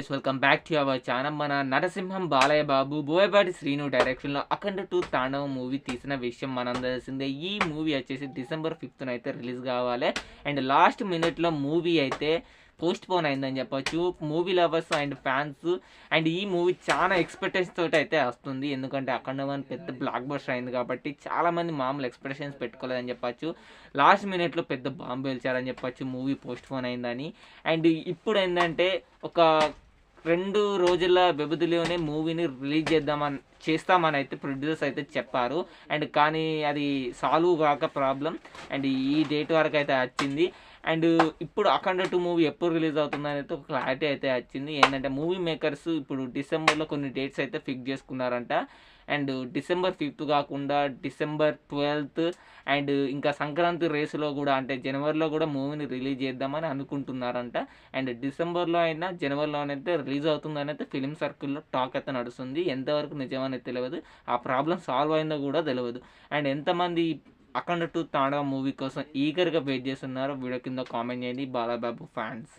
Welcome back to our channel. మన నరసింహం బాలయ్య బాబు బోయపాటి శ్రీను డైరెక్షన్లో అఖండ 2 తాండవం మూవీ తీసిన విషయం మనందరికీ తెలిసిందే. ఈ మూవీ వచ్చేసి డిసెంబర్ 5th అయితే రిలీజ్ కావాలి. అండ్ లాస్ట్ మినిట్లో మూవీ అయితే పోస్ట్ పోన్ అయిందని చెప్పొచ్చు. Movie lovers and fans and ఈ మూవీ చాలా ఎక్స్పెక్టేషన్స్ తోటి అయితే వస్తుంది. ఎందుకంటే అఖండ 1 పెద్ద బ్లాక్ బస్టర్ అయింది కాబట్టి చాలామంది మామూలు ఎక్స్పెక్టేషన్స్ పెట్టుకోలేదని చెప్పొచ్చు. లాస్ట్ మినిట్లో పెద్ద బాంబు పేల్చారని చెప్పొచ్చు మూవీ పోస్ట్ పోన్ అయిందని. అండ్ ఇప్పుడు ఏంటంటే ఒక 2 రోజుల వ్యవధిలోనే మూవీని రిలీజ్ చేస్తామని అయితే ప్రొడ్యూసర్స్ అయితే చెప్పారు. అండ్ కానీ అది సాల్వ్ కాక ప్రాబ్లం అండ్ ఈ డేట్ వరకు అయితే వచ్చింది. అండ్ ఇప్పుడు అఖండ 2 మూవీ ఎప్పుడు రిలీజ్ అవుతుందని అయితే ఒక క్లారిటీ అయితే వచ్చింది. ఏంటంటే మూవీ మేకర్స్ ఇప్పుడు డిసెంబర్లో కొన్ని డేట్స్ అయితే ఫిక్స్ చేసుకున్నారంట. అండ్ డిసెంబర్ 5th కాకుండా డిసెంబర్ 12th అండ్ ఇంకా సంక్రాంతి రేసులో కూడా అంటే జనవరిలో కూడా మూవీని రిలీజ్ చేద్దామని అనుకుంటున్నారంట. అండ్ డిసెంబర్లో అయినా జనవరిలోనైతే రిలీజ్ అవుతుందని అయితే ఫిలిం సర్కిల్లో టాక్ అయితే నడుస్తుంది. ఎంతవరకు నిజమనేది తెలియదు, ఆ ప్రాబ్లం సాల్వ్ అయిందో కూడా తెలియదు. అండ్ ఎంతమంది అఖండ 2 తాండవ మూవీ కోసం ఈగర్గా వెయిట్ చేస్తున్నారో వీడియో కింద కామెంట్ చేయండి బాలయ్య బాబు ఫ్యాన్స్.